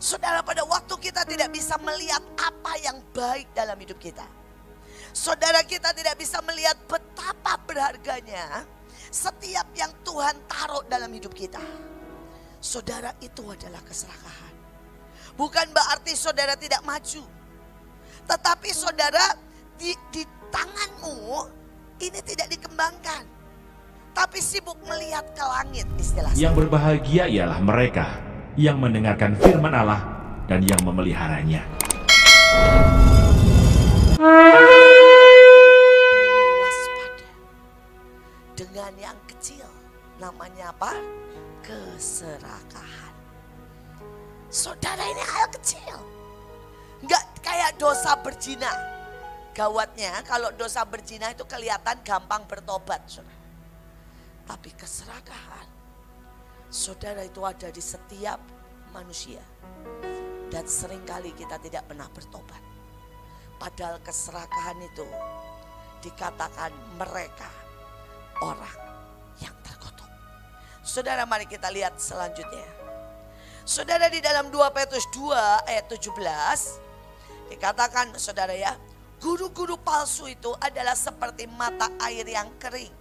Saudara, pada waktu kita tidak bisa melihat apa yang baik dalam hidup kita. Saudara, kita tidak bisa melihat betapa berharganya setiap yang Tuhan taruh dalam hidup kita. Saudara, itu adalah keserakahan. Bukan berarti saudara tidak maju. Tetapi saudara, di tanganmu ini tidak dikembangkan. Tapi sibuk melihat ke langit, istilahnya. Yang berbahagia ialah mereka yang mendengarkan firman Allah dan yang memeliharanya. Waspada dengan yang kecil. Namanya apa? Keserakahan. Saudara, ini hal kecil. Enggak kayak dosa berzina. Gawatnya kalau dosa berzina itu kelihatan gampang bertobat, saudara. Tapi keserakahan, saudara, itu ada di setiap manusia. Dan seringkali kita tidak pernah bertobat. Padahal keserakahan itu dikatakan mereka orang yang terkutuk. Saudara, mari kita lihat selanjutnya. Saudara, di dalam 2 Petrus 2 ayat 17 dikatakan, saudara ya, guru-guru palsu itu adalah seperti mata air yang kering,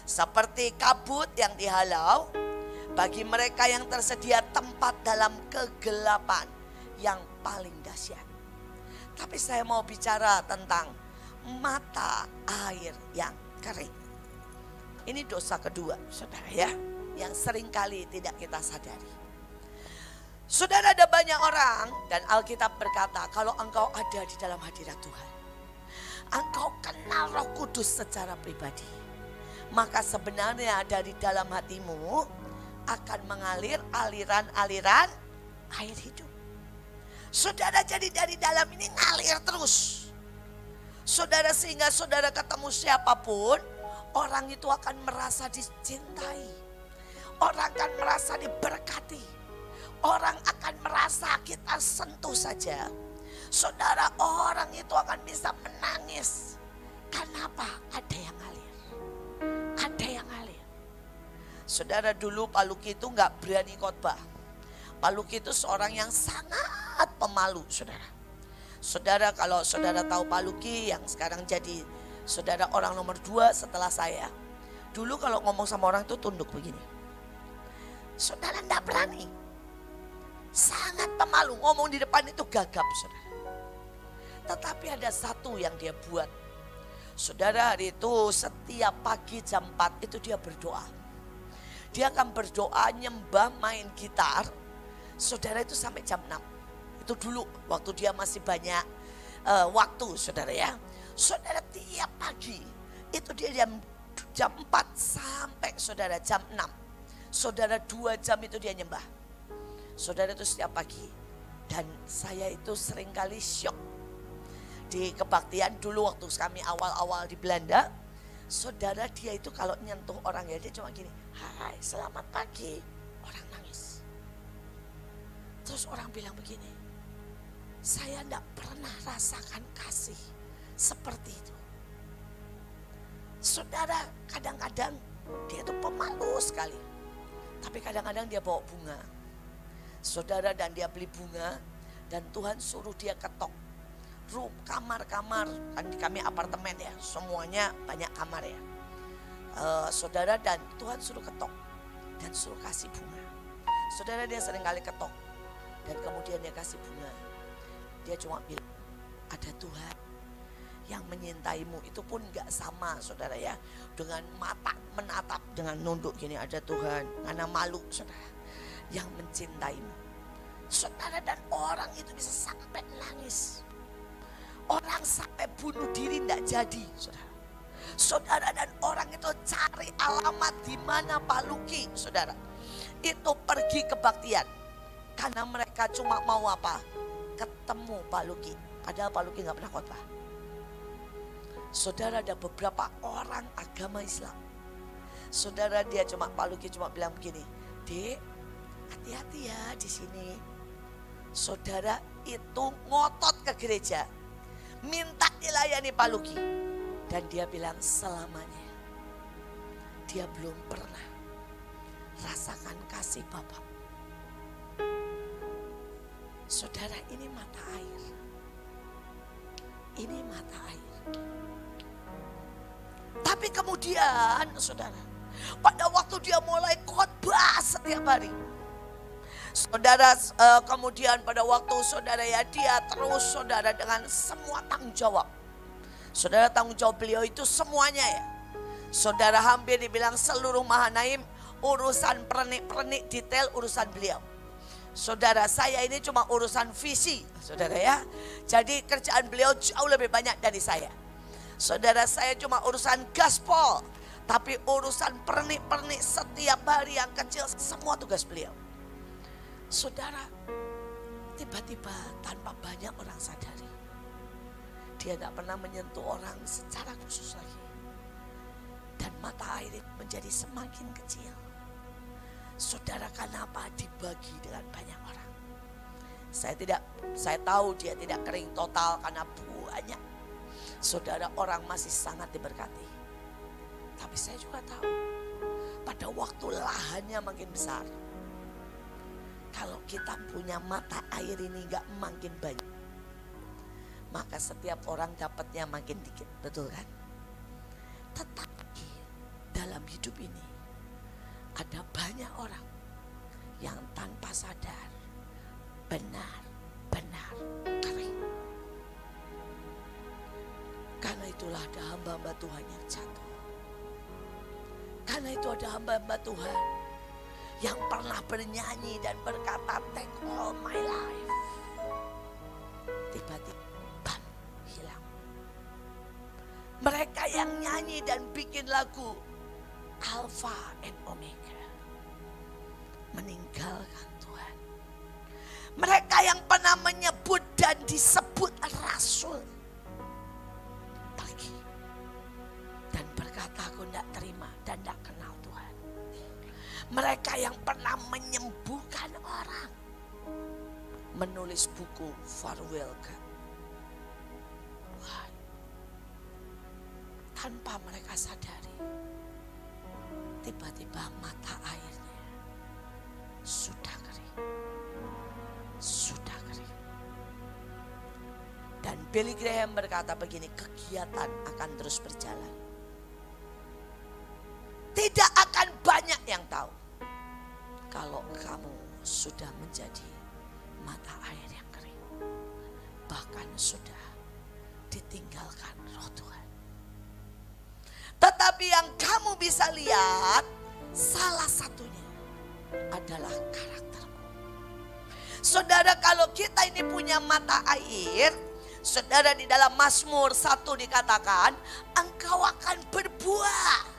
seperti kabut yang dihalau bagi mereka yang tersedia tempat dalam kegelapan yang paling dahsyat. Tapi saya mau bicara tentang mata air yang kering. Ini dosa kedua, saudara ya, yang seringkali tidak kita sadari. Saudara, ada banyak orang dan Alkitab berkata, kalau engkau ada di dalam hadirat Tuhan, engkau kenal Roh Kudus secara pribadi, maka sebenarnya dari dalam hatimu akan mengalir aliran-aliran air hidup. Saudara, jadi dari dalam ini ngalir terus. Saudara, sehingga saudara ketemu siapapun, orang itu akan merasa dicintai. Orang akan merasa diberkati. Orang akan merasa kita sentuh saja. Saudara, orang itu akan bisa menangis. Kenapa? Ada yang ngalir. Ada yang ngalir. Saudara, dulu Pak Luki itu gak berani khotbah. Pak Luki itu seorang yang sangat pemalu, saudara. Saudara, kalau saudara tahu Pak Luki yang sekarang jadi saudara orang nomor 2 setelah saya. Dulu kalau ngomong sama orang itu tunduk begini. Saudara, gak berani. Sangat pemalu, ngomong di depan itu gagap, saudara. Tetapi ada satu yang dia buat. Saudara, hari itu setiap pagi jam 4 itu dia berdoa. Dia akan berdoa, nyembah, main gitar. Saudara, itu sampai jam 6. Itu dulu waktu dia masih banyak waktu, saudara ya. Saudara, tiap pagi itu dia jam 4 sampai saudara jam 6. Saudara, 2 jam itu dia nyembah. Saudara, itu setiap pagi. Dan saya itu seringkali syok. Di kebaktian dulu waktu kami awal-awal di Belanda. Saudara, dia itu kalau nyentuh orang ya dia cuma gini. Hai, selamat pagi. Orang nangis. Terus orang bilang begini. Saya tidak pernah rasakan kasih seperti itu. Saudara, kadang-kadang dia itu pemalu sekali. Tapi kadang-kadang dia bawa bunga. Saudara, dan dia beli bunga dan Tuhan suruh dia ketok kamar-kamar, kan kami apartemen ya, semuanya banyak kamar ya. Saudara, dan Tuhan suruh ketok dan suruh kasih bunga. Saudara, dia sering kali ketok dan kemudian dia kasih bunga. Dia cuma bilang, ada Tuhan yang menyintaimu. Itu pun gak sama, saudara ya, dengan mata menatap, dengan nunduk gini, ada Tuhan, karena malu, saudara, yang mencintaimu. Saudara, dan orang itu bisa sampai nangis. Orang sampai bunuh diri tidak jadi, saudara. Saudara, dan orang itu cari alamat di mana Pak Luki, saudara. Itu pergi kebaktian. Karena mereka cuma mau apa? Ketemu Pak Luki. Padahal Pak Luki gak pernah khotbah. Saudara, ada beberapa orang agama Islam. Saudara, dia cuma, Pak Luki cuma bilang begini, Dek, hati-hati ya di sini. Saudara, itu ngotot ke gereja, minta dilayani Pak Luki, dan dia bilang selamanya dia belum pernah rasakan kasih Bapak. Saudara, ini mata air. Ini mata air. Tapi kemudian saudara, pada waktu dia mulai khotbah setiap hari, saudara, kemudian pada waktu saudara ya, dia terus saudara dengan semua tanggung jawab. Saudara, tanggung jawab beliau itu semuanya ya. Saudara, hampir dibilang seluruh Mahanaim, urusan pernik-pernik detail urusan beliau. Saudara, saya ini cuma urusan visi, saudara ya. Jadi kerjaan beliau jauh lebih banyak dari saya. Saudara, saya cuma urusan gaspol, tapi urusan pernik-pernik setiap hari yang kecil semua tugas beliau. Saudara, tiba-tiba tanpa banyak orang sadari, dia tidak pernah menyentuh orang secara khusus lagi. Dan mata air menjadi semakin kecil. Saudara, kenapa dibagi dengan banyak orang? Saya tahu dia tidak kering total karena banyak. Saudara, orang masih sangat diberkati. Tapi saya juga tahu pada waktu lahannya makin besar, kalau kita punya mata air ini gak makin banyak, maka setiap orang dapatnya makin dikit, betul kan? Tetapi dalam hidup ini ada banyak orang yang tanpa sadar benar-benar kering. Karena itulah ada hamba-hamba Tuhan yang jatuh. Karena itu ada hamba-hamba Tuhan yang pernah bernyanyi dan berkata, take all my life. Tiba-tiba hilang. Mereka yang nyanyi dan bikin lagu Alpha and Omega meninggalkan Tuhan. Mereka yang pernah menyebut dan disebut rasul pergi dan berkata, aku tidak terima dan tidak kenal Tuhan. Mereka yang pernah menyembuhkan orang menulis buku farewell God. Wah, tanpa mereka sadari, tiba-tiba mata airnya sudah kering. Sudah kering. Dan Billy Graham berkata begini, kegiatan akan terus berjalan. Tidak akan banyak yang tahu kalau kamu sudah menjadi mata air yang kering. Bahkan sudah ditinggalkan Roh Tuhan. Tetapi yang kamu bisa lihat, salah satunya adalah karaktermu. Saudara, kalau kita ini punya mata air, saudara, di dalam Mazmur 1 dikatakan, engkau akan berbuah.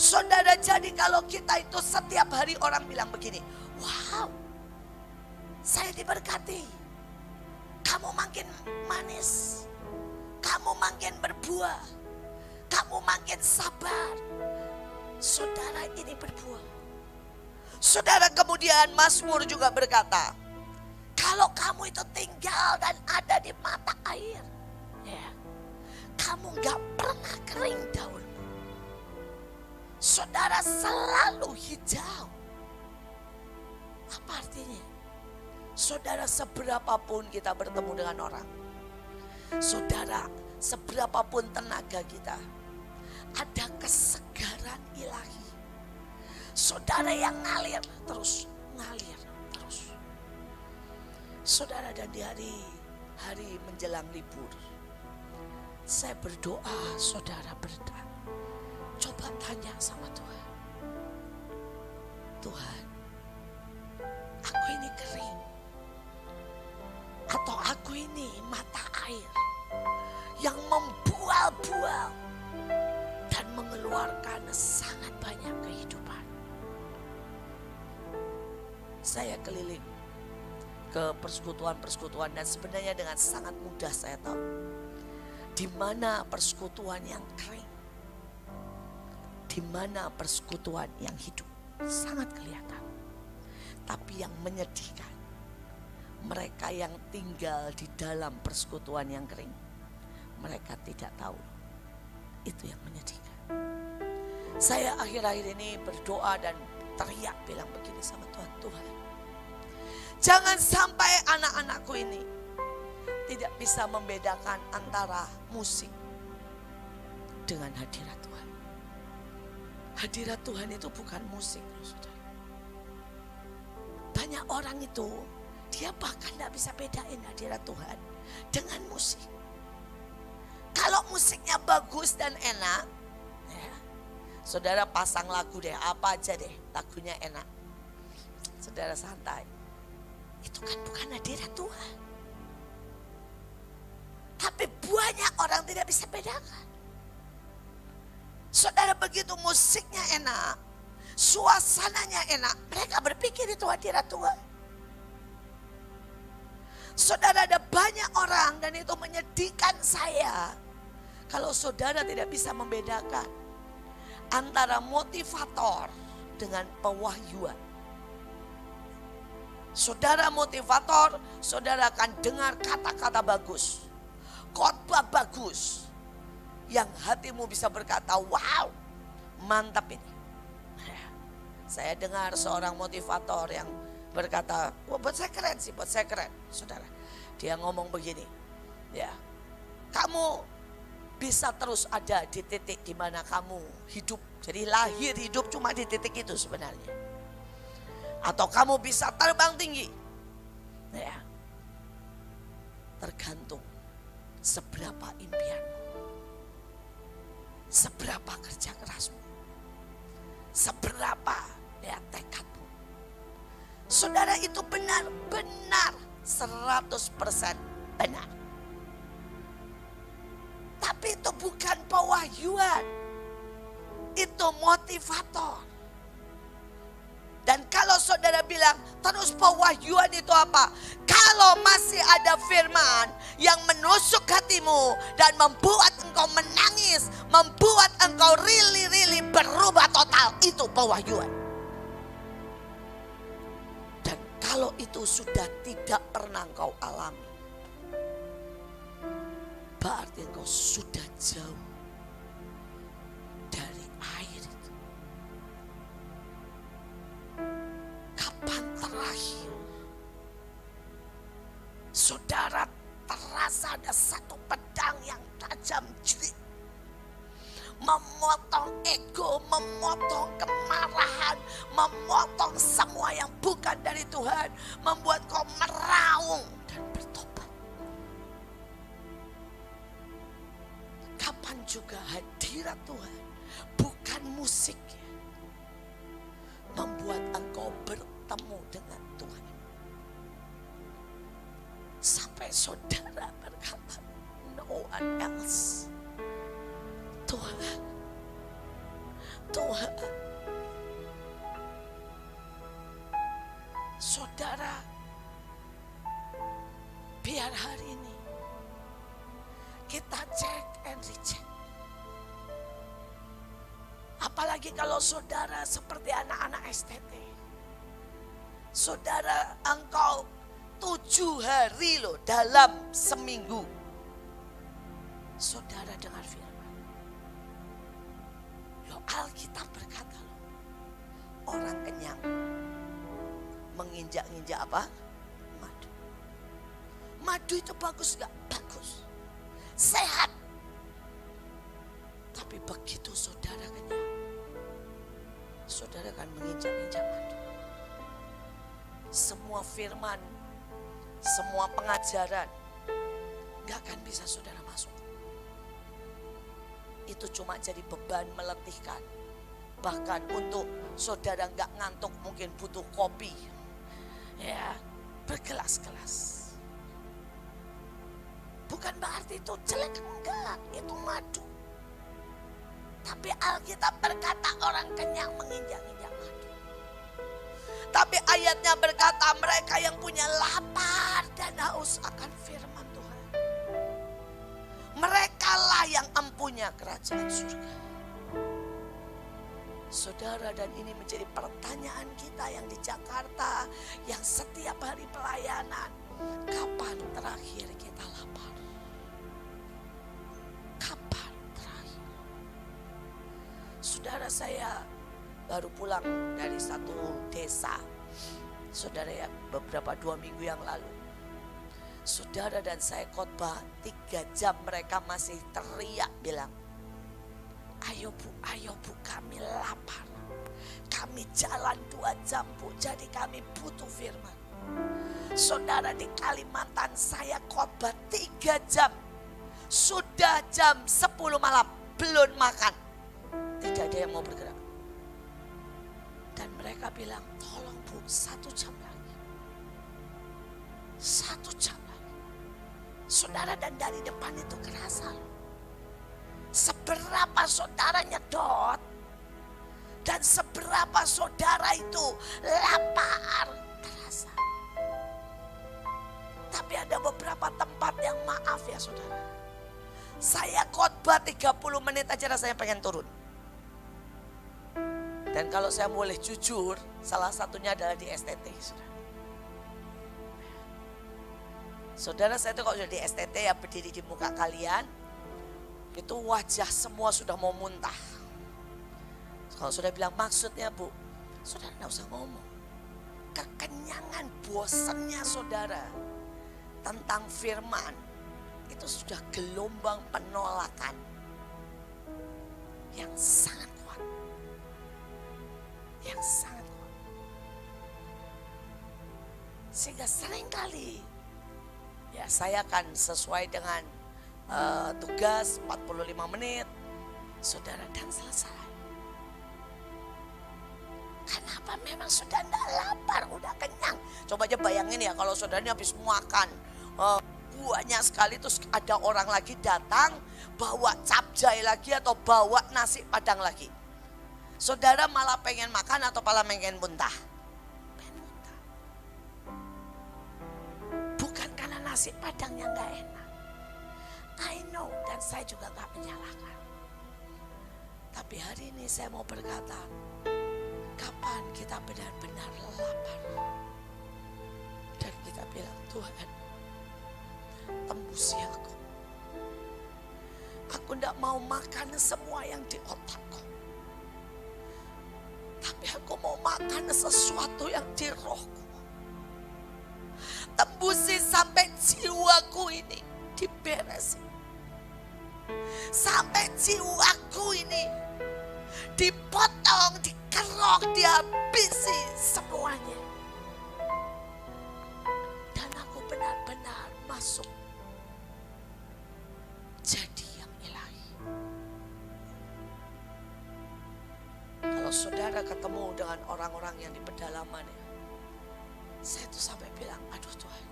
Saudara, jadi kalau kita itu setiap hari orang bilang begini, wow, saya diberkati, kamu makin manis, kamu makin berbuah, kamu makin sabar. Saudara, ini berbuah. Saudara, kemudian Mazmur juga berkata, kalau kamu itu tinggal dan ada di mata air, ya, kamu gak pernah kering daunmu. Saudara, selalu hijau. Apa artinya? Saudara, seberapapun kita bertemu dengan orang, saudara, seberapapun tenaga kita, ada kesegaran ilahi. Saudara, yang ngalir terus, ngalir terus. Saudara, dan di hari menjelang libur, saya berdoa, saudara berdoa. Coba tanya sama Tuhan. Tuhan, aku ini kering, atau aku ini mata air yang membual-bual dan mengeluarkan sangat banyak kehidupan. Saya keliling ke persekutuan-persekutuan dan sebenarnya dengan sangat mudah saya tahu di mana persekutuan yang kering, di mana persekutuan yang hidup, sangat kelihatan. Tapi yang menyedihkan, mereka yang tinggal di dalam persekutuan yang kering, mereka tidak tahu. Itu yang menyedihkan. Saya akhir-akhir ini berdoa dan teriak bilang begini sama Tuhan, Tuhan, Jangan sampai anak-anakku ini tidak bisa membedakan antara musik dengan hadirat Tuhan. Hadirat Tuhan itu bukan musik, saudara. Banyak orang itu, dia bahkan tidak bisa bedain hadirat Tuhan dengan musik. Kalau musiknya bagus dan enak, ya, saudara pasang lagu deh, apa aja deh, lagunya enak. Saudara santai. Itu kan bukan hadirat Tuhan. Tapi banyak orang tidak bisa bedakan. Saudara, begitu musiknya enak, suasananya enak, mereka berpikir itu hadirat Tuhan. Saudara, ada banyak orang dan itu menyedihkan saya kalau saudara tidak bisa membedakan antara motivator dengan pewahyuan. Saudara motivator, saudara akan dengar kata-kata bagus, khotbah bagus, yang hatimu bisa berkata, wow, mantap ini. Saya dengar seorang motivator yang berkata, wah, buat saya keren sih, buat saya keren. Saudara, dia ngomong begini, ya, kamu bisa terus ada di titik di mana kamu hidup. Jadi lahir hidup cuma di titik itu sebenarnya. Atau kamu bisa terbang tinggi. Ya. Tergantung seberapa impianmu. Seberapa kerja kerasmu. Seberapa ya tekadmu. Saudara, itu benar-benar 100% benar. Tapi itu bukan pewahyuan. Itu motivator. Dan kalau saudara bilang, terus pewahyuan itu apa? Kalau masih ada firman yang menusuk hatimu dan membuat engkau menangis, membuat engkau really berubah total, itu pewahyuan. Dan kalau itu sudah tidak pernah engkau alami, berarti engkau sudah jauh dari air itu. Kapan terakhir saudara terasa ada satu pedang yang tajam jeli, memotong ego, memotong kemarahan, memotong semua yang bukan dari Tuhan, membuat kau meraung dan bertobat? Kapan juga hadirat Tuhan, bukan musik, membuat engkau bertemu dengan Tuhan. Sampai saudara berkata, no one else. Tuhan, Tuhan. Saudara, biar hari ini kita cek and recheck. Apalagi kalau saudara seperti anak-anak STT. Saudara, engkau 7 hari loh dalam seminggu. Saudara dengar firman. Loh, Alkitab berkata loh, orang kenyang menginjak-injak apa? Madu. Madu itu bagus gak? Bagus. Sehat. Tapi begitu saudara kenyang, saudara akan menginjak-injak madu. Semua firman, semua pengajaran gak akan bisa saudara masuk. Itu cuma jadi beban meletihkan. Bahkan untuk saudara gak ngantuk mungkin butuh kopi. Ya, bergelas-gelas. Bukan berarti itu jelek, enggak, itu madu. Tapi Alkitab berkata orang kenyang menginjak-injak madu. Tapi ayatnya berkata mereka yang punya lapar dan haus akan firman Tuhan, merekalah yang empunya kerajaan surga. Saudara, dan ini menjadi pertanyaan kita yang di Jakarta, yang setiap hari pelayanan. Kapan terakhir kita lapar? Kapan terakhir? Saudara, saya baru pulang dari satu desa. Saudara ya, beberapa 2 minggu yang lalu, saudara dan saya khotbah 3 jam, mereka masih teriak bilang, ayo bu kami lapar. Kami jalan 2 jam bu, jadi kami butuh firman. Saudara, di Kalimantan saya khotbah 3 jam. Sudah jam 10 malam, belum makan. Tidak ada yang mau bergerak. Dan mereka bilang, tolong bu, 1 jam lagi. 1 jam lagi. Saudara, dan dari depan itu kerasa. Seberapa saudara nyedot. Dan seberapa saudara itu lapar. Terasa. Tapi ada beberapa tempat yang maaf ya saudara. Saya khotbah 30 menit aja rasanya pengen turun. Dan kalau saya boleh jujur, salah satunya adalah di STT. Saudara, saya tuh kalau sudah di STT ya berdiri di muka kalian, itu wajah semua sudah mau muntah. Kalau sudah bilang maksudnya bu, saudara enggak usah ngomong. Kekenyangan bosannya saudara tentang firman, itu sudah gelombang penolakan yang sangat kuat. Yang sangat kuat. Sehingga seringkali ya saya akan sesuai dengan tugas 45 menit saudara dan selesai. Kenapa? Memang sudah enggak lapar, udah kenyang. Coba aja bayangin ya kalau saudara ini habis makan banyak sekali, terus ada orang lagi datang bawa capcay lagi atau bawa nasi padang lagi. Saudara malah pengen makan atau malah pengen muntah? Pengen muntah. Bukan karena nasi padangnya gak enak. I know, dan saya juga gak menyalahkan. Tapi hari ini saya mau berkata, kapan kita benar-benar lapar? Dan kita bilang, Tuhan, tembusi aku. Aku tidak mau makan semua yang di otakku. Tapi aku mau makan sesuatu yang di rohku. Tembusi sampai jiwaku ini diberesin. Sampai jiwaku ini dipotong, dikerok, dihabisi semuanya. Dan aku benar-benar masuk jadi yang ilahi. Kalau saudara ketemu dengan orang-orang yang di pedalaman ya, saya tuh sampai bilang, aduh Tuhan,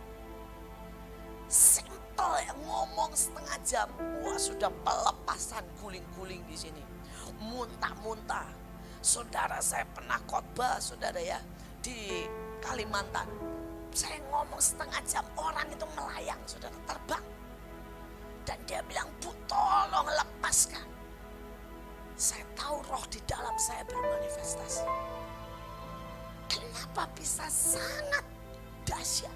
simple ya, ngomong setengah jam, wah sudah pelepasan guling-guling di sini, muntah-muntah. Saudara, saya pernah khotbah saudara ya di Kalimantan. Saya ngomong setengah jam, orang itu melayang, saudara, terbang. Dan dia bilang, bu tolong lepaskan. Saya tahu roh di dalam saya bermanifestasi. Kenapa bisa sangat dahsyat?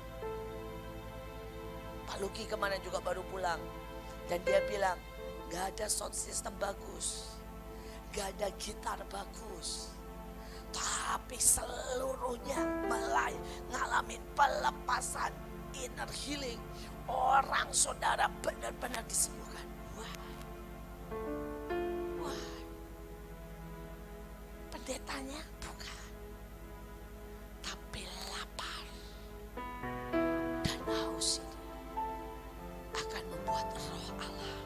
Pak Luki kemana juga baru pulang. Dan dia bilang, gak ada sound system bagus. Gak ada gitar bagus. Tapi seluruhnya ngalamin pelepasan, inner healing. Orang saudara benar-benar disembuhkan. Wah. Pendetanya bukan. Tapi lapar dan haus ini akan membuat roh Allah,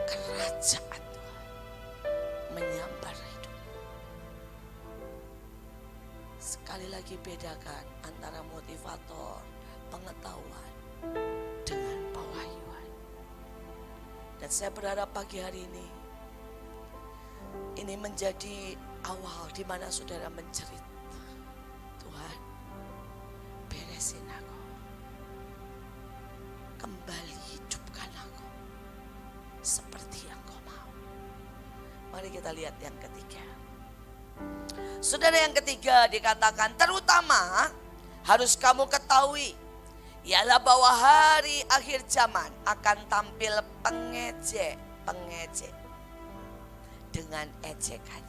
kerajaan Tuhan menyambar hidup. Sekali lagi bedakan antara motivator, pengetahuan dengan pewahyuan. Dan saya berharap pagi hari ini menjadi awal di mana saudara menjerit, Tuhan beresin aku, kembali hidupkan aku seperti yang kau mau. Mari kita lihat yang ketiga. Saudara, yang ketiga dikatakan terutama harus kamu ketahui, ialah bahwa hari akhir zaman akan tampil pengejek dengan ejekannya.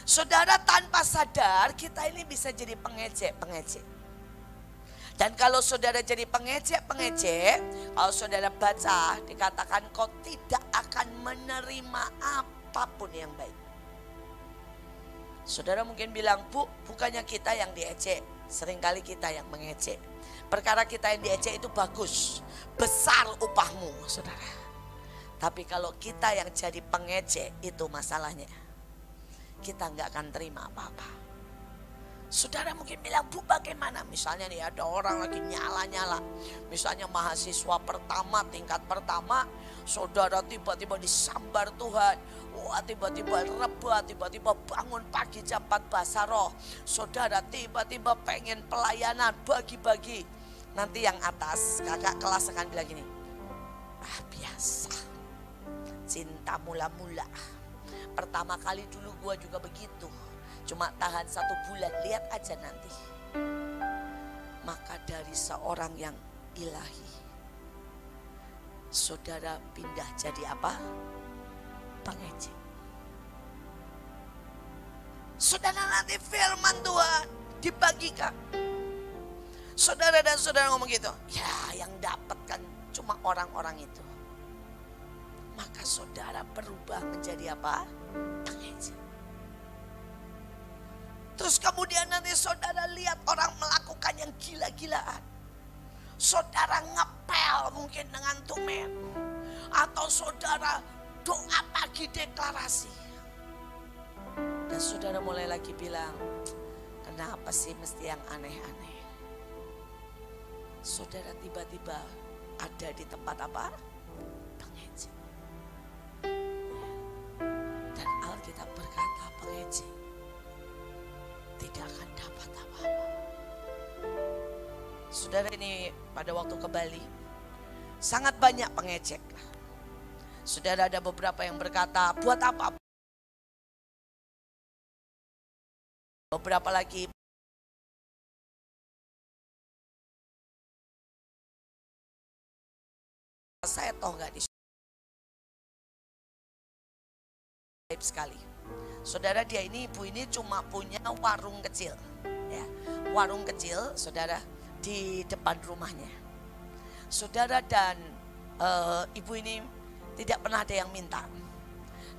Saudara, tanpa sadar kita ini bisa jadi pengejek-pengejek. Dan kalau saudara jadi pengejek-pengejek, kalau saudara baca dikatakan kau tidak akan menerima apapun yang baik. Saudara mungkin bilang, Bu, bukannya kita yang diejek, seringkali kita yang mengejek. Perkara kita yang diejek itu bagus, besar upahmu, saudara. Tapi kalau kita yang jadi pengejek, itu masalahnya. Kita nggak akan terima apa-apa. Saudara mungkin bilang, Bu, bagaimana? Misalnya nih ada orang lagi nyala-nyala. Misalnya mahasiswa pertama, tingkat pertama. Saudara tiba-tiba disambar Tuhan. Wah, tiba-tiba rebah, tiba-tiba bangun pagi jam 4 bahasa roh. Saudara tiba-tiba pengen pelayanan, bagi-bagi. Nanti yang atas, kakak kelas akan bilang gini. Ah, biasa. Cinta mula-mula. Pertama kali dulu gua juga begitu. Cuma tahan 1 bulan, lihat aja nanti. Maka dari seorang yang ilahi, saudara pindah jadi apa? Pengejek. Saudara nanti firman Tuhan dibagikan. Saudara dan saudara ngomong gitu, ya yang dapatkan cuma orang-orang itu. Maka saudara berubah menjadi apa? Pengejek. Terus kemudian nanti saudara lihat orang melakukan yang gila-gilaan. Saudara ngepel mungkin dengan tumen. Atau saudara doa pagi deklarasi. Dan saudara mulai lagi bilang, kenapa sih mesti yang aneh-aneh? Saudara tiba-tiba ada di tempat apa? Pengejek. Dan Alkitab berkata pengejek tidak akan dapat apa-apa. Saudara, ini pada waktu ke Bali sangat banyak pengejek. Saudara, ada beberapa yang berkata, buat apa? Beberapa lagi saya toh nggak di sekali. Saudara, dia ini, ibu ini cuma punya warung kecil, ya, warung kecil, saudara, di depan rumahnya. Saudara, dan ibu ini tidak pernah ada yang minta.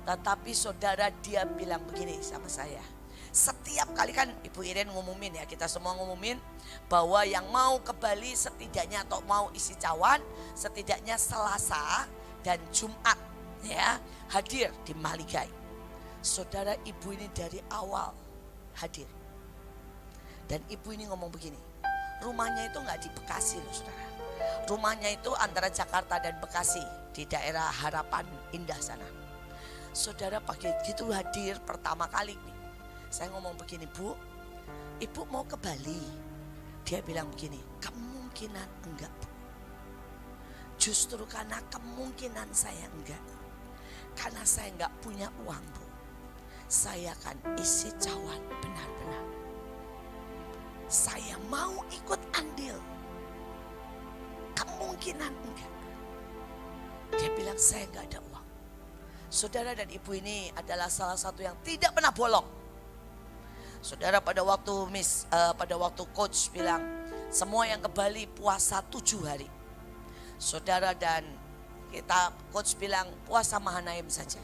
Tetapi saudara, dia bilang begini sama saya. Setiap kali kan Ibu Iren ngumumin, ya, kita semua ngumumin bahwa yang mau ke Bali setidaknya atau mau isi cawan setidaknya Selasa dan Jumat, ya, hadir di Maligai. Saudara, ibu ini dari awal hadir. Dan ibu ini ngomong begini, rumahnya itu nggak di Bekasi loh, saudara. Rumahnya itu antara Jakarta dan Bekasi, di daerah Harapan Indah sana. Saudara, pagi gitu hadir pertama kali nih. Saya ngomong begini, Bu, ibu mau ke Bali? Dia bilang begini, kemungkinan enggak, Bu. Justru karena kemungkinan saya enggak, karena saya enggak punya uang, Bu, saya akan isi cawan benar-benar. Saya mau ikut andil. Kemungkinan enggak. Dia bilang saya enggak ada uang. Saudara, dan ibu ini adalah salah satu yang tidak pernah bolong. Saudara, pada waktu coach bilang semua yang ke Bali puasa 7 hari. Saudara, dan kita coach bilang puasa Mahanaim saja.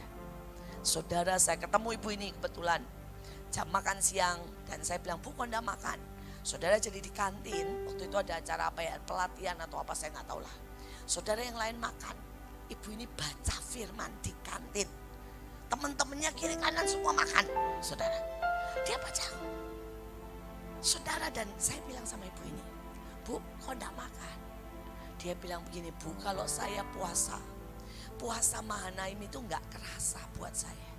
Saudara, saya ketemu ibu ini kebetulan jam makan siang dan saya bilang, Bu, kok enggak makan? Saudara, jadi di kantin waktu itu ada acara apa ya, pelatihan atau apa, saya nggak tahu lah. Saudara, yang lain makan, ibu ini baca firman di kantin. Teman-temannya kiri kanan semua makan. Saudara, dia baca. Saudara, dan saya bilang sama ibu ini, Bu, kok enggak makan? Dia bilang begini, Bu, kalau saya puasa Mahanaim itu nggak kerasa buat saya.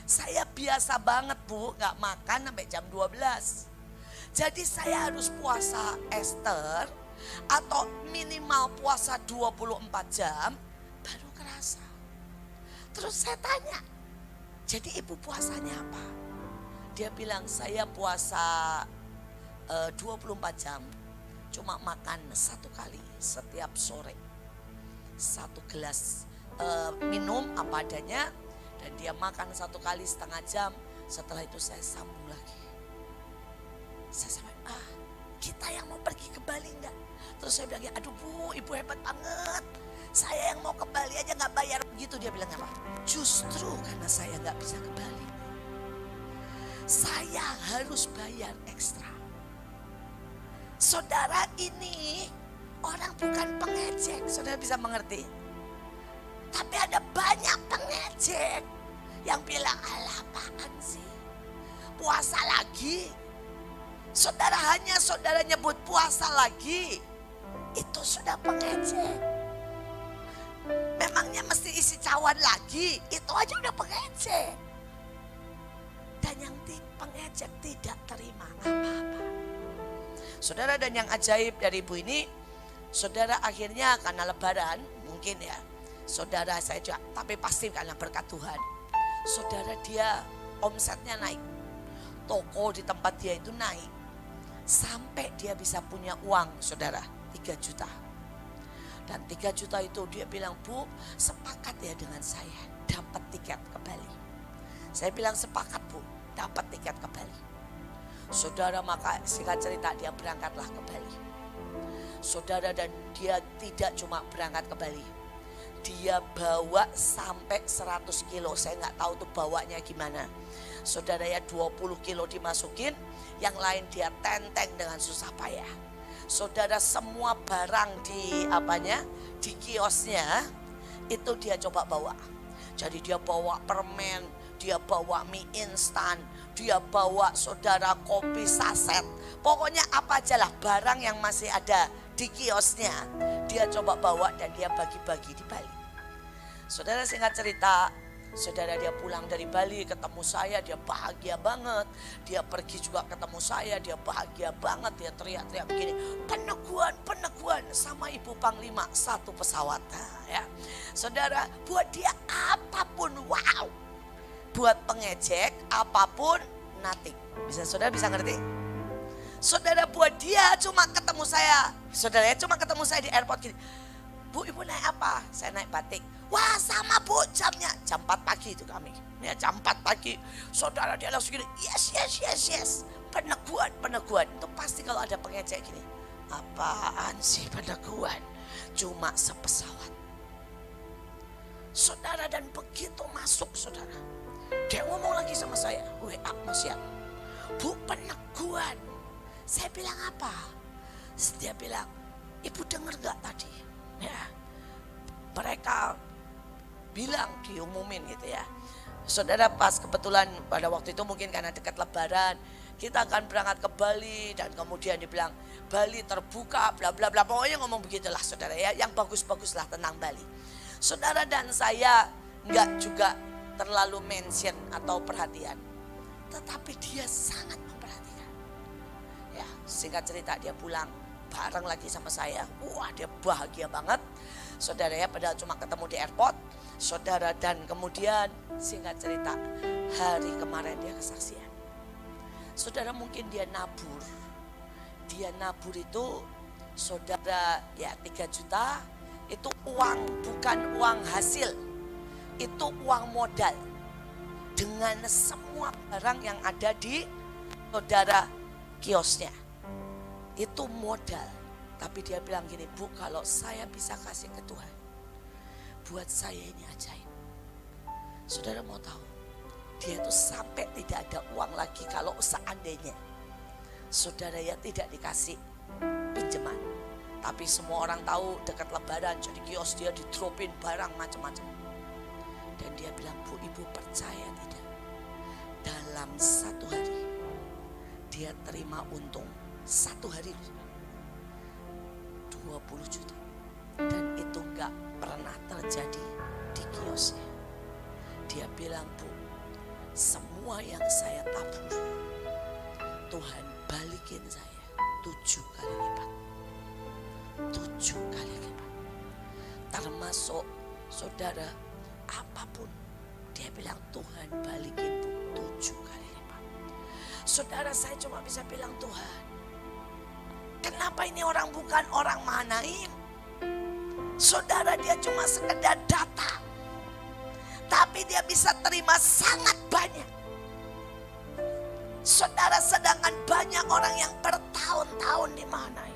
Saya biasa banget, Bu, nggak makan sampai jam 12. Jadi saya harus puasa Ester atau minimal puasa 24 jam baru kerasa. Terus saya tanya, jadi ibu puasanya apa? Dia bilang, saya puasa 24 jam, cuma makan 1 kali setiap sore. 1 gelas minum apa adanya, dan dia makan 1 kali setengah jam, Setelah itu saya sambung lagi. Saya sampai, kita yang mau pergi ke Bali enggak? Terus saya bilang, aduh Bu, Ibu hebat banget. Saya yang mau ke Bali aja gak bayar begitu. Dia bilang apa? Justru karena saya gak bisa ke Bali, saya harus bayar ekstra. Saudara, ini orang bukan pengejek, saudara bisa mengerti. Tapi ada banyak pengejek yang bilang, alah apaan sih, puasa lagi. Saudara, hanya saudara nyebut puasa lagi, itu sudah pengejek. Memangnya mesti isi cawan lagi, itu aja udah pengejek. Dan yang pengejek tidak terima apa-apa. Saudara, dan yang ajaib dari ibu ini, saudara akhirnya karena lebaran mungkin ya, saudara saya juga, tapi pasti karena berkat Tuhan. Saudara, dia omsetnya naik, toko di tempat dia itu naik. Sampai dia bisa punya uang, saudara, 3 juta. Dan 3 juta itu dia bilang, Bu, sepakat ya dengan saya, dapat tiket ke Bali. Saya bilang, sepakat Bu, dapat tiket ke Bali. Saudara, maka singkat cerita dia berangkatlah ke Bali. Saudara, dan dia tidak cuma berangkat ke Bali, dia bawa sampai 100 kilo. Saya nggak tahu tuh bawanya gimana. Saudara ya, 20 kilo dimasukin, yang lain dia tenteng dengan susah payah. Saudara, semua barang di kiosnya itu dia coba bawa. Jadi dia bawa permen, dia bawa mie instan, dia bawa saudara kopi saset. Pokoknya apa aja lah barang yang masih ada di kiosnya, dia coba bawa dan dia bagi-bagi di Bali. Saudara, singkat cerita, saudara dia pulang dari Bali ketemu saya, dia bahagia banget. Dia pergi juga ketemu saya, dia bahagia banget. Dia teriak-teriak begini, peneguhan sama Ibu Panglima, 1 pesawat. Ya. Saudara, buat dia apapun wow. Buat pengejek apapun nothing. Saudara bisa ngerti? Saudara, buat dia cuma ketemu saya. Saudara ya, cuma ketemu saya di airport gini. Bu, Ibu naik apa? Saya naik batik. Wah, sama Bu, jamnya jam 4 pagi itu kami. Ya, jam 4 pagi. Saudara, dia langsung gini, yes. Peneguhan. Itu pasti kalau ada pengejek gini. Apaan sih peneguhan? Cuma sepesawat. Saudara, dan begitu masuk saudara, dia ngomong lagi sama saya, WA Mas Yan, Bu, peneguhan. Saya bilang apa? Dia bilang, Ibu dengar gak tadi? Ya, mereka bilang diumumin gitu ya. Saudara, pas kebetulan pada waktu itu mungkin karena dekat lebaran, kita akan berangkat ke Bali dan kemudian dibilang Bali terbuka bla bla bla. Pokoknya ngomong begitulah saudara ya, yang bagus-bagus lah tentang Bali. Saudara, dan saya nggak juga terlalu mention atau perhatian, tetapi dia sangat memperhatikan. Ya, singkat cerita dia pulang bareng lagi sama saya. Wah, dia bahagia banget. Saudara ya, padahal cuma ketemu di airport. Saudara, dan kemudian singkat cerita, hari kemarin dia kesaksian. Saudara, mungkin dia nabur. Dia nabur itu saudara ya 3 juta. Itu uang, bukan uang hasil. Itu uang modal. Dengan semua barang yang ada di saudara kiosnya. Itu modal. Tapi dia bilang gini, Bu, kalau saya bisa kasih ke Tuhan, buat saya ini ajaib. Saudara mau tahu, dia tuh sampai tidak ada uang lagi kalau seandainya saudara ya tidak dikasih pinjaman. Tapi semua orang tahu dekat lebaran, jadi kios dia didropin barang macam-macam. Dan dia bilang, Bu, Ibu percaya tidak? Dalam 1 hari dia terima untung 1 hari 20 juta. Dan itu enggak pernah terjadi di kiosnya. Dia bilang, Bu, semua yang saya tabur Tuhan balikin saya 7 kali lipat. 7 kali lipat. Termasuk saudara apapun, dia bilang Tuhan balikin Bu 7 kali lipat. Saudara, saya cuma bisa bilang, Tuhan, kenapa ini orang bukan orang Mahanaim? Saudara, dia cuma sekedar datang, tapi dia bisa terima sangat banyak. Saudara, sedangkan banyak orang yang bertahun-tahun dimanai,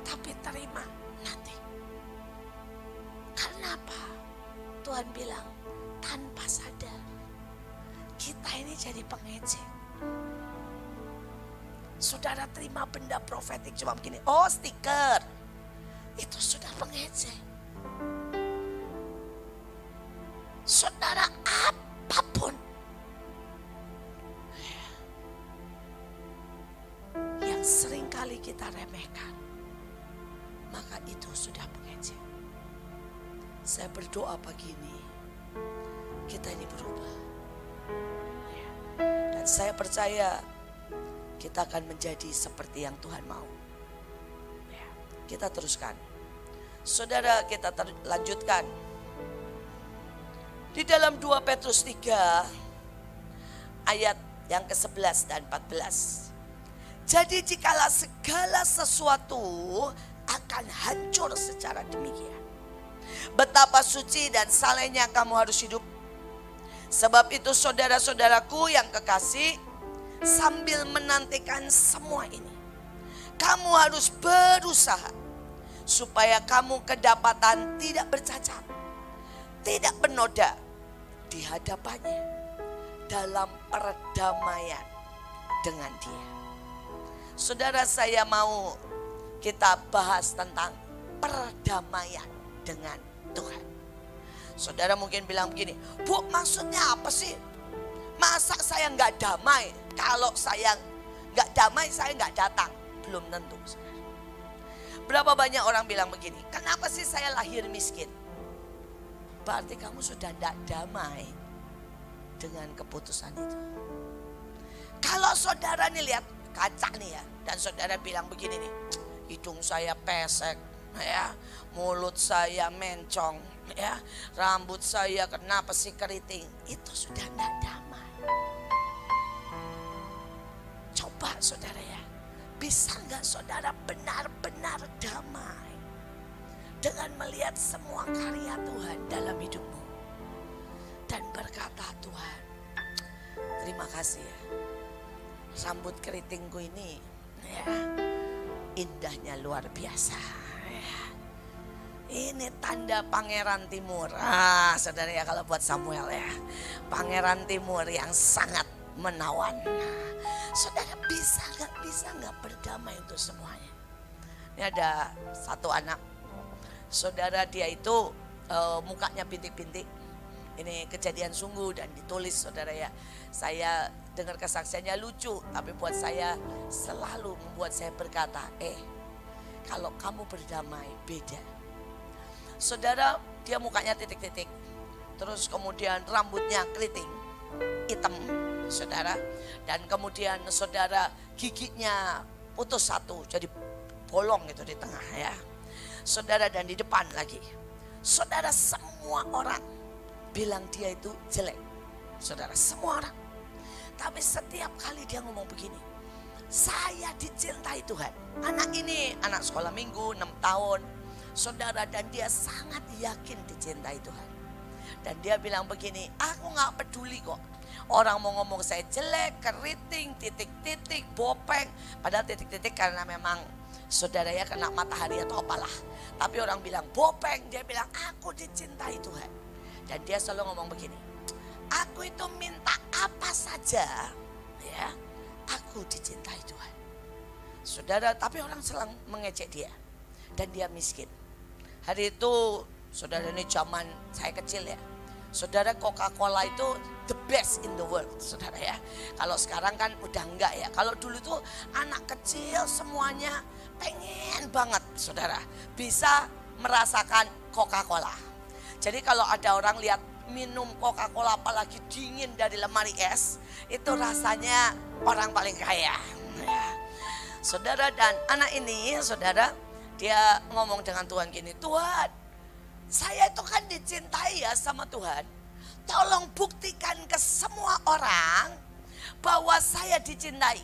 tapi terima nanti. Karena apa? Tuhan bilang tanpa sadar kita ini jadi pengejek. Saudara terima benda profetik cuma begini, oh stiker, itu sudah pengejek. Saudara, apapun yang seringkali kita remehkan, maka itu sudah pengejek. Saya berdoa pagi ini, kita ini berubah. Dan saya percaya kita akan menjadi seperti yang Tuhan mau. Kita teruskan. Saudara, kita lanjutkan. Di dalam 2 Petrus 3 ayat yang ke-11 dan 14. Jadi jikalau segala sesuatu akan hancur secara demikian, betapa suci dan salehnya kamu harus hidup. Sebab itu saudara-saudaraku yang kekasih, sambil menantikan semua ini, kamu harus berusaha supaya kamu kedapatan tidak bercacat, tidak bernoda di hadapannya dalam perdamaian dengan Dia. Saudara, saya mau kita bahas tentang perdamaian dengan Tuhan. Saudara mungkin bilang begini, Bu, maksudnya apa sih? Masa saya nggak damai? Kalau saya nggak damai, saya nggak datang. Belum tentu. Saudara. Berapa banyak orang bilang begini, kenapa sih saya lahir miskin? Berarti kamu sudah tidak damai dengan keputusan itu. Kalau saudara nih lihat kaca nih ya, dan saudara bilang begini nih, hidung saya pesek, ya, mulut saya mencong, ya, rambut saya kenapa sih keriting, itu sudah tidak damai. Coba saudara ya, bisa nggak saudara benar-benar damai dengan melihat semua karya Tuhan dalam hidupmu dan berkata, Tuhan, terima kasih ya, rambut keritingku ini ya, indahnya luar biasa. Ya. Ini tanda Pangeran Timur. Saudara ya, kalau buat Samuel ya, Pangeran Timur yang sangat menawan. Saudara bisa nggak berdamai untuk semuanya? Ini ada satu anak, saudara, dia itu mukanya bintik-bintik. Ini kejadian sungguh dan ditulis, saudara ya. Saya dengar kesaksiannya lucu, tapi buat saya selalu membuat saya berkata, kalau kamu berdamai beda. Saudara, dia mukanya titik-titik, terus kemudian rambutnya keriting, hitam, saudara. Dan kemudian saudara, giginya putus satu, jadi bolong itu di tengah ya. Saudara, dan di depan lagi. Saudara, semua orang bilang dia itu jelek. Saudara, semua orang. Tapi setiap kali dia ngomong begini, saya dicintai Tuhan. Anak ini anak sekolah minggu 6 tahun. Saudara, dan dia sangat yakin dicintai Tuhan. Dan dia bilang begini, aku gak peduli kok. Orang mau ngomong saya jelek, keriting, titik-titik, bopeng. Padahal titik-titik karena memang saudara ya kena matahari atau apalah. Tapi orang bilang bopeng, dia bilang aku dicintai Tuhan. Dan dia selalu ngomong begini, aku itu minta apa saja ya, aku dicintai Tuhan. Saudara, tapi orang selalu mengejek dia. Dan dia miskin. Hari itu, saudara, ini zaman saya kecil ya. Saudara, Coca-Cola itu the best in the world, saudara ya. Kalau sekarang kan udah enggak ya. Kalau dulu tuh anak kecil semuanya pengen banget, saudara, bisa merasakan Coca-Cola. Jadi kalau ada orang lihat minum Coca-Cola apalagi dingin dari lemari es, itu rasanya orang paling kaya. Ya. Saudara, dan anak ini, saudara, dia ngomong dengan Tuhan gini, Tuhan, saya itu kan dicintai ya sama Tuhan. Tolong buktikan ke semua orang bahwa saya dicintai.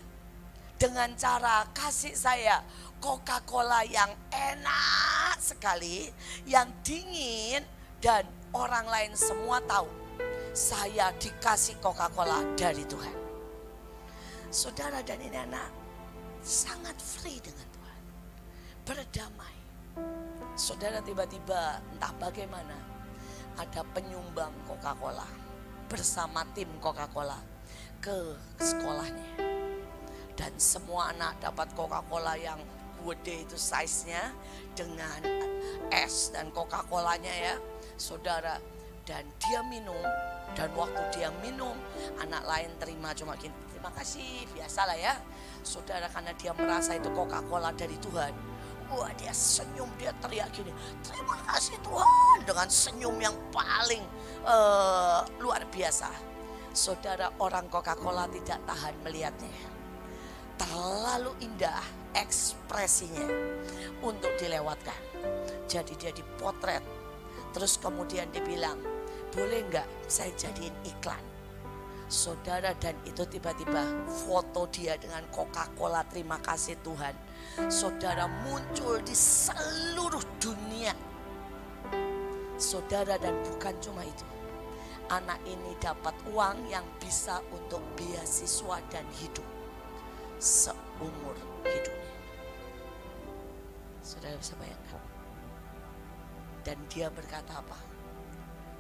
Dengan cara kasih saya Coca-Cola yang enak sekali, yang dingin, dan orang lain semua tahu saya dikasih Coca-Cola dari Tuhan. Saudara dan ini anak sangat free dengan Tuhan. Berdamai. Saudara tiba-tiba entah bagaimana ada penyumbang Coca-Cola bersama tim Coca-Cola ke sekolahnya. Dan semua anak dapat Coca-Cola yang gede itu size-nya dengan es dan Coca-Colanya ya saudara. Dan dia minum, dan waktu dia minum anak lain terima cuma gini, terima kasih, biasalah ya saudara, karena dia merasa itu Coca-Cola dari Tuhan. Wah, dia senyum, dia teriak gini, terima kasih Tuhan, dengan senyum yang paling luar biasa. Saudara, orang Coca-Cola tidak tahan melihatnya. Terlalu indah ekspresinya untuk dilewatkan. Jadi dia dipotret. Terus kemudian dia bilang, boleh nggak saya jadiin iklan? Saudara, dan itu tiba-tiba foto dia dengan Coca-Cola terima kasih Tuhan. Saudara, muncul di seluruh dunia. Saudara, dan bukan cuma itu. Anak ini dapat uang yang bisa untuk beasiswa dan hidup seumur hidupnya. Saudara bisa bayangkan. Dan dia berkata apa?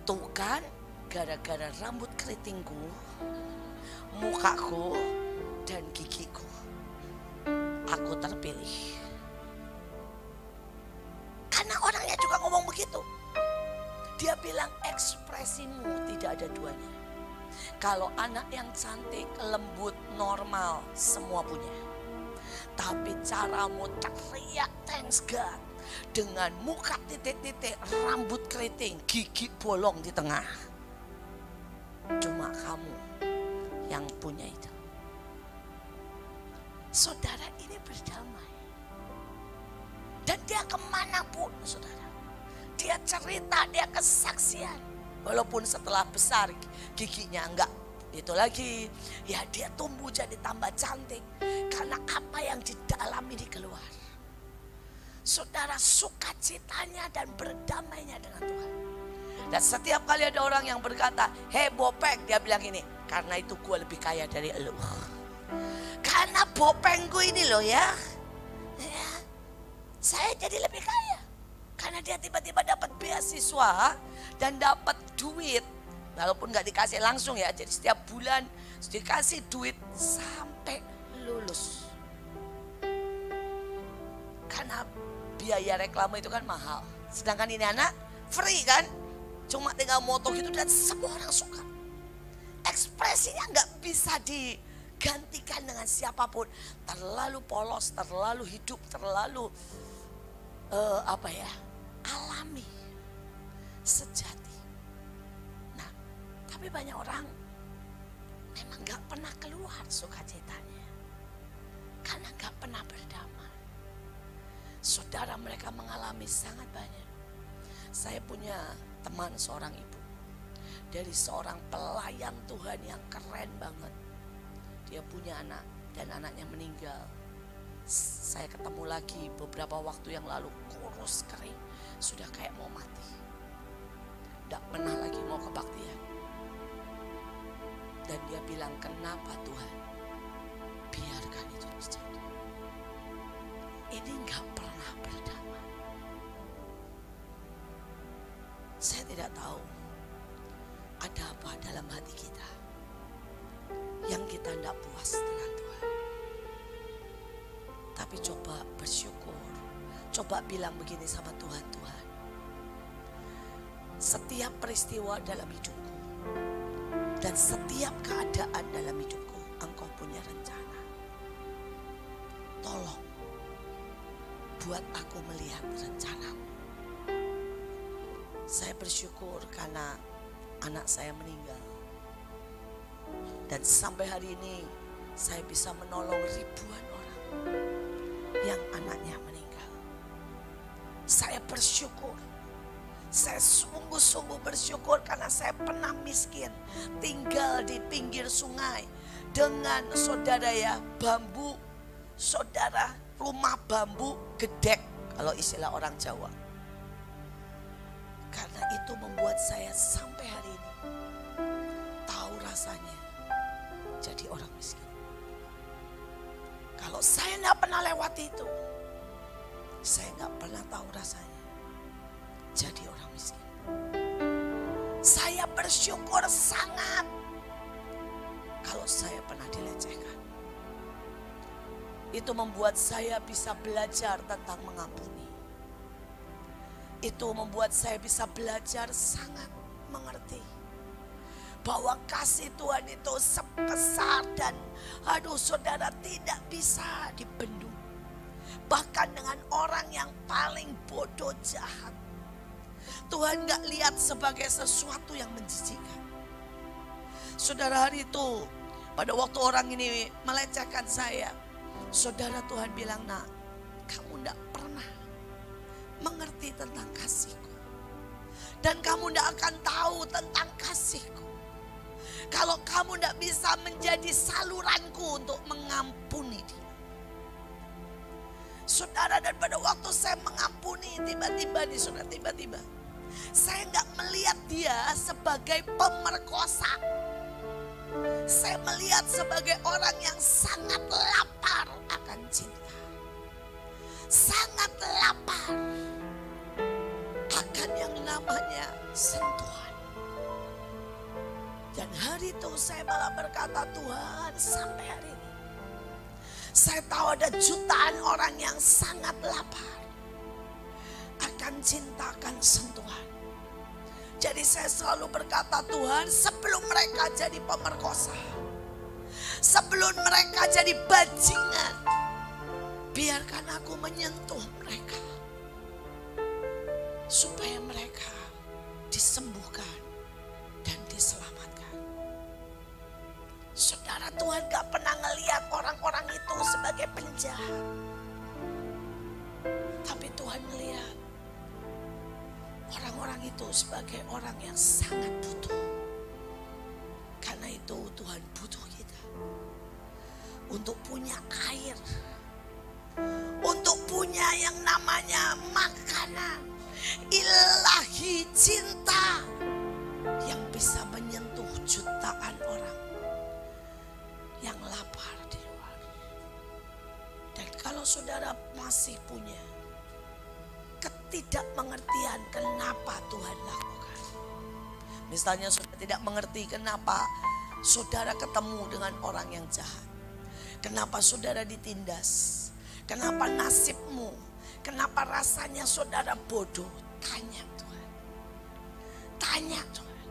Tuh kan, gara-gara rambut keritingku, mukaku, dan gigiku, aku terpilih. Karena orangnya juga ngomong begitu. Dia bilang ekspresimu tidak ada duanya. Kalau anak yang cantik, lembut, normal, semua punya. Tapi caramu teriak thanks God dengan muka titik-titik, rambut keriting, gigi bolong di tengah. Cuma kamu yang punya itu. Saudara, ini berdamai. Dan dia kemanapun saudara, dia cerita, dia kesaksian. Walaupun setelah besar giginya enggak itu lagi, ya dia tumbuh jadi tambah cantik. Karena apa yang di dalam ini keluar. Saudara, sukacitanya dan berdamainya dengan Tuhan. Dan setiap kali ada orang yang berkata, hei Bopeng, dia bilang ini, karena itu gue lebih kaya dari elu. Karena Bopengku ini loh ya, saya jadi lebih kaya. Karena dia tiba-tiba dapat beasiswa dan dapat duit. Walaupun gak dikasih langsung ya, jadi setiap bulan dikasih duit sampai lulus. Karena biaya reklame itu kan mahal. Sedangkan ini anak free kan, cuma tinggal moto gitu dan semua orang suka. Ekspresinya gak bisa digantikan dengan siapapun. Terlalu polos, terlalu hidup, terlalu alami, sejati. Nah, tapi banyak orang memang gak pernah keluar sukacitanya. Karena gak pernah berdamai. Saudara, mereka mengalami sangat banyak. Saya punya teman seorang ibu. Dari seorang pelayan Tuhan yang keren banget. Dia punya anak dan anaknya meninggal. Saya ketemu lagi beberapa waktu yang lalu, kurus kering, sudah kayak mau mati. Tidak pernah lagi mau kebaktian. Dan dia bilang, kenapa Tuhan biarkan itu terjadi? Ini gak pernah berdamai. Saya tidak tahu ada apa dalam hati kita yang kita tidak puas dengan Tuhan. Tapi coba bersyukur. Coba bilang begini sama Tuhan, Tuhan, setiap peristiwa dalam hidupku dan setiap keadaan dalam hidupku, Engkau punya rencana. Tolong buat aku melihat rencanamu. Saya bersyukur karena anak saya meninggal. Dan sampai hari ini saya bisa menolong ribuan orang yang anaknya meninggal. Saya bersyukur. Saya sungguh-sungguh bersyukur karena saya pernah miskin, tinggal di pinggir sungai dengan saudara ya bambu, saudara, rumah bambu gedek kalau istilah orang Jawa. Karena itu membuat saya sampai hari ini tahu rasanya jadi orang miskin. Kalau saya nggak pernah lewat itu, saya nggak pernah tahu rasanya jadi orang miskin. Saya bersyukur sangat kalau saya pernah dilecehkan. Itu membuat saya bisa belajar tentang mengampuni. Itu membuat saya bisa belajar sangat mengerti bahwa kasih Tuhan itu sebesar dan saudara tidak bisa dibendung. Bahkan dengan orang yang paling bodoh jahat, Tuhan gak lihat sebagai sesuatu yang menjijikkan. Saudara, hari itu pada waktu orang ini melecehkan saya, saudara, Tuhan bilang, nak, kamu gak pernah mengerti tentang kasihku. Dan kamu gak akan tahu tentang kasihku kalau kamu gak bisa menjadi saluranku untuk mengampuni dia. Saudara, dan pada waktu saya mengampuni, tiba-tiba saya gak melihat dia sebagai pemerkosa. Saya melihat sebagai orang yang sangat lapar akan cinta. Sangat lapar akan yang namanya sentuhan. Dan hari itu saya malah berkata, Tuhan, sampai hari ini saya tahu ada jutaan orang yang sangat lapar akan cinta, akan sentuhan. Jadi saya selalu berkata, Tuhan, sebelum mereka jadi pemerkosa, sebelum mereka jadi bajingan, biarkan aku menyentuh mereka supaya mereka disembuhkan dan diselamatkan. Saudara, Tuhan gak pernah ngelihat orang-orang itu sebagai penjahat, tapi Tuhan melihat orang-orang itu sebagai orang yang sangat butuh. Karena itu Tuhan butuh kita untuk punya air, untuk punya yang namanya makanan ilahi, cinta yang bisa menyentuh jutaan orang yang lapar di luar. Dan kalau saudara masih punya ketidakmengertian kenapa Tuhan lakukan, misalnya saudara tidak mengerti kenapa saudara ketemu dengan orang yang jahat, kenapa saudara ditindas, kenapa nasibmu, kenapa rasanya saudara bodoh, tanya Tuhan. Tanya Tuhan.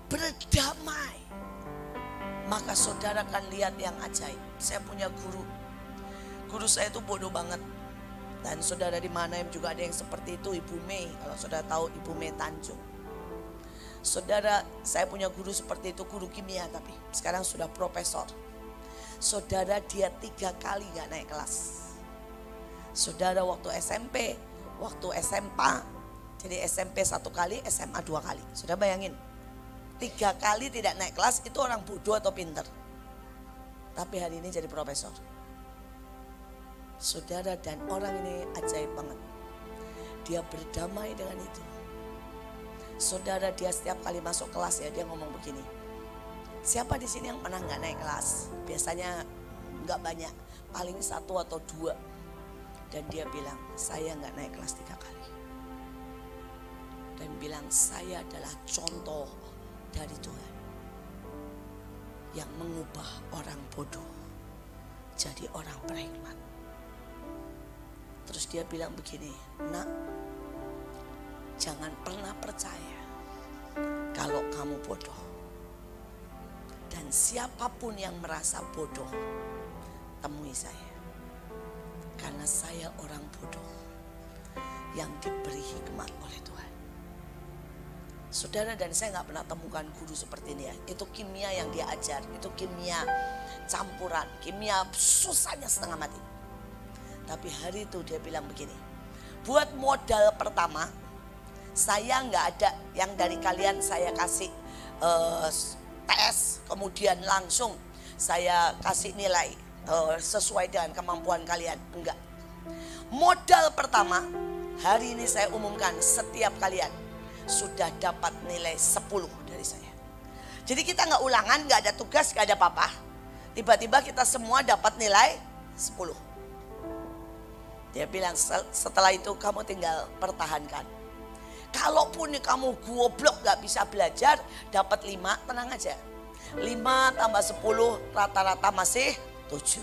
Berdamai. Maka saudara akan lihat yang ajaib. Saya punya guru. Guru saya itu bodoh banget. Dan saudara di Manaim juga ada yang seperti itu, Ibu Mei. Kalau saudara tahu Ibu Mei Tanjung. Saudara, saya punya guru seperti itu, guru kimia tapi sekarang sudah profesor. Saudara, dia 3 kali gak naik kelas. Saudara, waktu SMP, waktu SMA, jadi SMP 1 kali, SMA 2 kali. Saudara bayangin, 3 kali tidak naik kelas, itu orang bodoh atau pinter. Tapi hari ini jadi profesor. Saudara, dan orang ini ajaib banget. Dia berdamai dengan itu. Saudara, dia setiap kali masuk kelas ya, dia ngomong begini. Siapa di sini yang pernah nggak naik kelas? Biasanya nggak banyak, paling 1 atau 2. Dan dia bilang, saya nggak naik kelas 3 kali. Dan bilang, saya adalah contoh dari Tuhan yang mengubah orang bodoh jadi orang berhikmat. Terus dia bilang begini, nak, jangan pernah percaya kalau kamu bodoh. Dan siapapun yang merasa bodoh, temui saya. Karena saya orang bodoh yang diberi hikmat oleh Tuhan. Saudara, dan saya gak pernah temukan guru seperti ini ya. Itu kimia yang dia ajar, itu kimia campuran, kimia susahnya setengah mati. Tapi hari itu dia bilang begini, buat modal pertama, saya gak ada yang dari kalian saya kasih tes, kemudian langsung saya kasih nilai sesuai dengan kemampuan kalian. Enggak. Modal pertama, hari ini saya umumkan, setiap kalian sudah dapat nilai 10 dari saya. Jadi kita nggak ulangan, nggak ada tugas, nggak ada apa-apa. Tiba-tiba kita semua dapat nilai 10. Dia bilang setelah itu kamu tinggal pertahankan. Kalaupun nih kamu goblok gak bisa belajar, dapat 5, tenang aja. 5 tambah 10 rata-rata masih 7.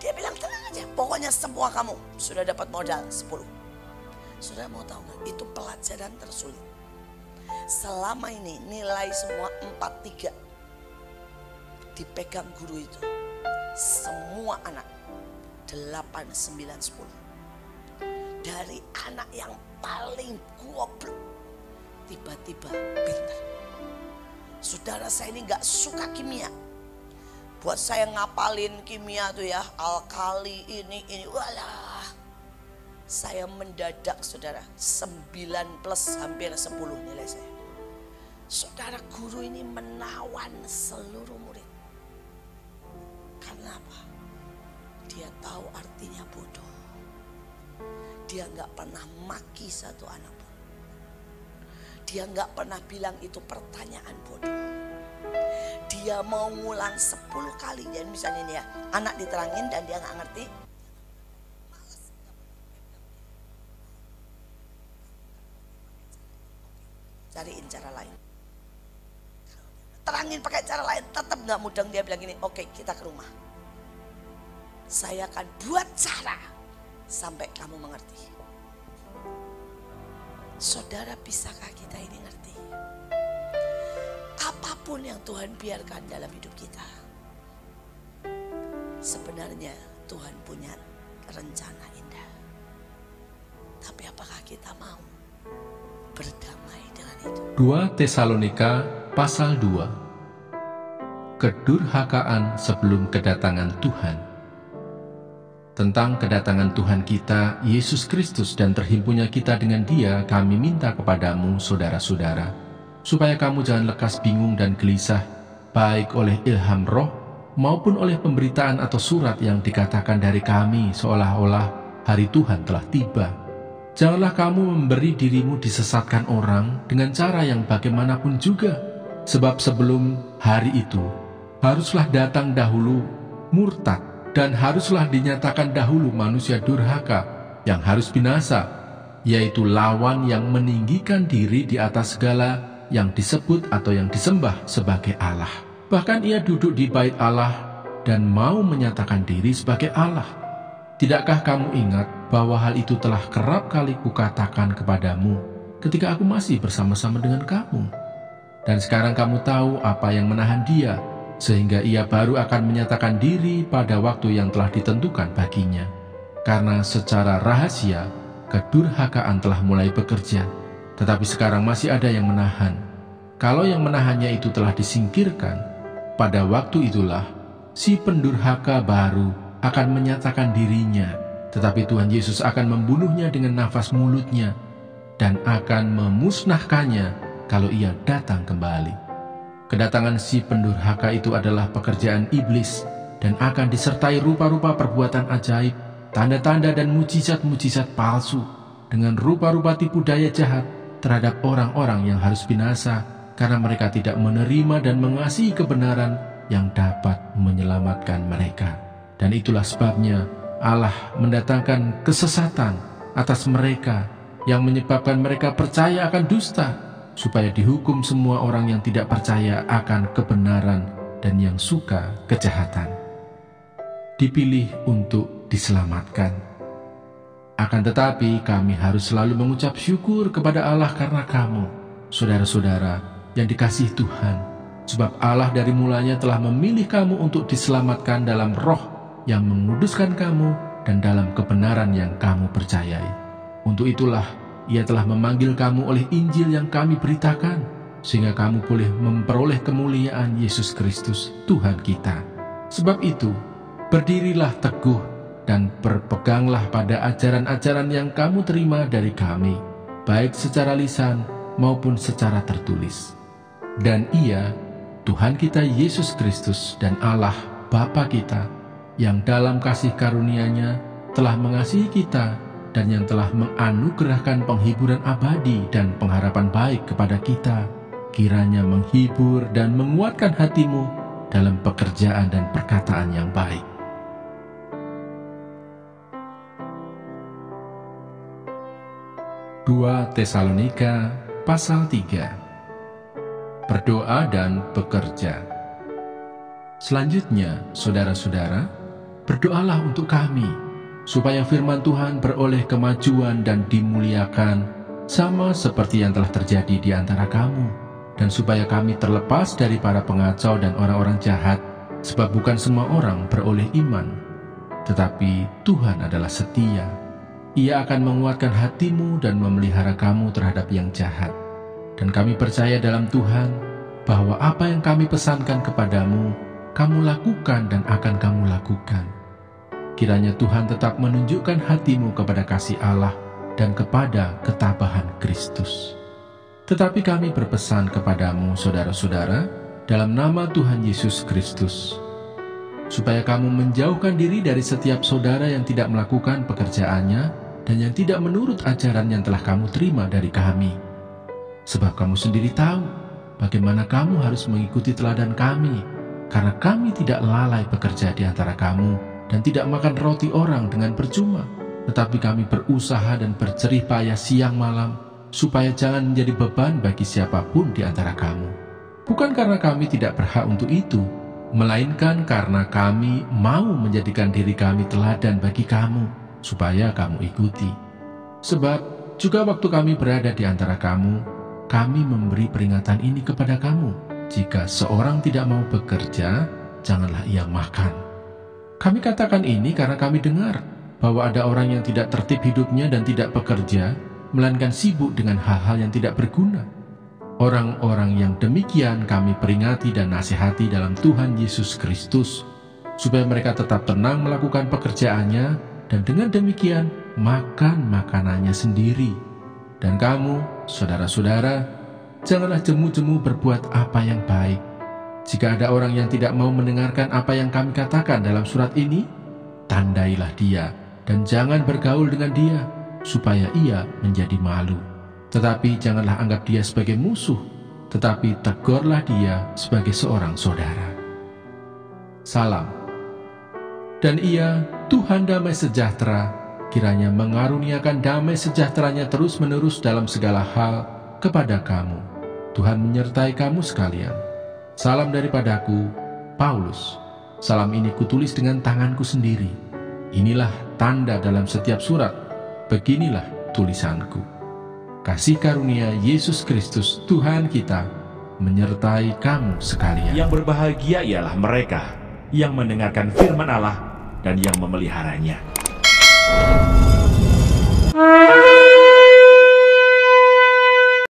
Dia bilang tenang aja, pokoknya semua kamu sudah dapat modal 10. Sudah mau tahu gak? Itu pelajaran tersulit. Selama ini nilai semua 4-3 dipegang guru itu. Semua anak 8, 9, 10. Dari anak yang paling goblok tiba-tiba pintar. Saudara, saya ini gak suka kimia. Buat saya ngapalin kimia tuh ya, alkali ini, walah. Saya mendadak saudara, 9 plus hampir 10 nilai saya. Saudara, guru ini menawan seluruh murid. Karena apa? Dia tahu artinya bodoh. Dia gak pernah maki satu anak pun. Dia gak pernah bilang itu pertanyaan bodoh. Dia mau ngulang 10 kali. Jadi misalnya ini ya, anak diterangin dan dia gak ngerti. Cariin cara lain. Terangin pakai cara lain, tetap gak mudeng. Dia bilang gini, oke, kita ke rumah. Saya akan buat cara sampai kamu mengerti. Saudara, bisakah kita ini ngerti? Apapun yang Tuhan biarkan dalam hidup kita, sebenarnya Tuhan punya rencana indah. Tapi apakah kita mau berdamai dengan itu? 2 Tesalonika pasal 2. Kedurhakaan sebelum kedatangan Tuhan. Tentang kedatangan Tuhan kita, Yesus Kristus, dan terhimpunnya kita dengan Dia, kami minta kepadamu, saudara-saudara, supaya kamu jangan lekas bingung dan gelisah, baik oleh ilham roh, maupun oleh pemberitaan atau surat yang dikatakan dari kami, seolah-olah hari Tuhan telah tiba. Janganlah kamu memberi dirimu disesatkan orang dengan cara yang bagaimanapun juga, sebab sebelum hari itu, haruslah datang dahulu murtad, dan haruslah dinyatakan dahulu manusia durhaka yang harus binasa, yaitu lawan yang meninggikan diri di atas segala yang disebut atau yang disembah sebagai Allah. Bahkan ia duduk di bait Allah dan mau menyatakan diri sebagai Allah. Tidakkah kamu ingat bahwa hal itu telah kerap kali kukatakan kepadamu ketika aku masih bersama-sama dengan kamu? Dan sekarang kamu tahu apa yang menahan dia, sehingga ia baru akan menyatakan diri pada waktu yang telah ditentukan baginya. Karena secara rahasia, kedurhakaan telah mulai bekerja, tetapi sekarang masih ada yang menahan. Kalau yang menahannya itu telah disingkirkan, pada waktu itulah si pendurhaka baru akan menyatakan dirinya, tetapi Tuhan Yesus akan membunuhnya dengan nafas mulutnya dan akan memusnahkannya kalau ia datang kembali. Kedatangan si pendurhaka itu adalah pekerjaan iblis dan akan disertai rupa-rupa perbuatan ajaib, tanda-tanda dan mujizat-mujizat palsu dengan rupa-rupa tipu daya jahat terhadap orang-orang yang harus binasa karena mereka tidak menerima dan mengasihi kebenaran yang dapat menyelamatkan mereka. Dan itulah sebabnya Allah mendatangkan kesesatan atas mereka yang menyebabkan mereka percaya akan dusta, supaya dihukum semua orang yang tidak percaya akan kebenaran dan yang suka kejahatan. Dipilih untuk diselamatkan. Akan tetapi kami harus selalu mengucap syukur kepada Allah karena kamu, saudara-saudara yang dikasihi Tuhan, sebab Allah dari mulanya telah memilih kamu untuk diselamatkan dalam roh yang menguduskan kamu dan dalam kebenaran yang kamu percayai. Untuk itulah Ia telah memanggil kamu oleh Injil yang kami beritakan, sehingga kamu boleh memperoleh kemuliaan Yesus Kristus, Tuhan kita. Sebab itu, berdirilah teguh dan berpeganglah pada ajaran-ajaran yang kamu terima dari kami, baik secara lisan maupun secara tertulis. Dan Ia, Tuhan kita Yesus Kristus dan Allah Bapa kita, yang dalam kasih karunia-Nya telah mengasihi kita dan yang telah menganugerahkan penghiburan abadi dan pengharapan baik kepada kita, kiranya menghibur dan menguatkan hatimu dalam pekerjaan dan perkataan yang baik. Dua Tesalonika pasal 3. Berdoa dan bekerja. Selanjutnya, saudara-saudara, berdoalah untuk kami, supaya firman Tuhan beroleh kemajuan dan dimuliakan, sama seperti yang telah terjadi di antara kamu, dan supaya kami terlepas dari para pengacau dan orang-orang jahat, sebab bukan semua orang beroleh iman. Tetapi Tuhan adalah setia. Ia akan menguatkan hatimu dan memelihara kamu terhadap yang jahat. Dan kami percaya dalam Tuhan, bahwa apa yang kami pesankan kepadamu, kamu lakukan dan akan kamu lakukan. Kiranya Tuhan tetap menunjukkan hatimu kepada kasih Allah dan kepada ketabahan Kristus. Tetapi kami berpesan kepadamu, saudara-saudara, dalam nama Tuhan Yesus Kristus, supaya kamu menjauhkan diri dari setiap saudara yang tidak melakukan pekerjaannya dan yang tidak menurut ajaran yang telah kamu terima dari kami. Sebab kamu sendiri tahu bagaimana kamu harus mengikuti teladan kami, karena kami tidak lalai bekerja di antara kamu dan tidak makan roti orang dengan percuma, tetapi kami berusaha dan berjerih payah siang malam, supaya jangan menjadi beban bagi siapapun di antara kamu. Bukan karena kami tidak berhak untuk itu, melainkan karena kami mau menjadikan diri kami teladan bagi kamu, supaya kamu ikuti. Sebab juga waktu kami berada di antara kamu, kami memberi peringatan ini kepada kamu: jika seorang tidak mau bekerja, janganlah ia makan. Kami katakan ini karena kami dengar bahwa ada orang yang tidak tertib hidupnya dan tidak bekerja, melainkan sibuk dengan hal-hal yang tidak berguna. Orang-orang yang demikian kami peringati dan nasihati dalam Tuhan Yesus Kristus, supaya mereka tetap tenang melakukan pekerjaannya, dan dengan demikian makan makanannya sendiri. Dan kamu, saudara-saudara, janganlah jemu-jemu berbuat apa yang baik. Jika ada orang yang tidak mau mendengarkan apa yang kami katakan dalam surat ini, tandailah dia, dan jangan bergaul dengan dia, supaya ia menjadi malu. Tetapi janganlah anggap dia sebagai musuh, tetapi tegurlah dia sebagai seorang saudara. Salam. Dan ia, Tuhan damai sejahtera, kiranya mengaruniakan damai sejahteranya terus-menerus dalam segala hal kepada kamu. Tuhan menyertai kamu sekalian. Salam daripadaku, Paulus. Salam ini kutulis dengan tanganku sendiri. Inilah tanda dalam setiap surat. Beginilah tulisanku. Kasih karunia Yesus Kristus Tuhan kita menyertai kamu sekalian. Yang berbahagia ialah mereka yang mendengarkan firman Allah dan yang memeliharanya.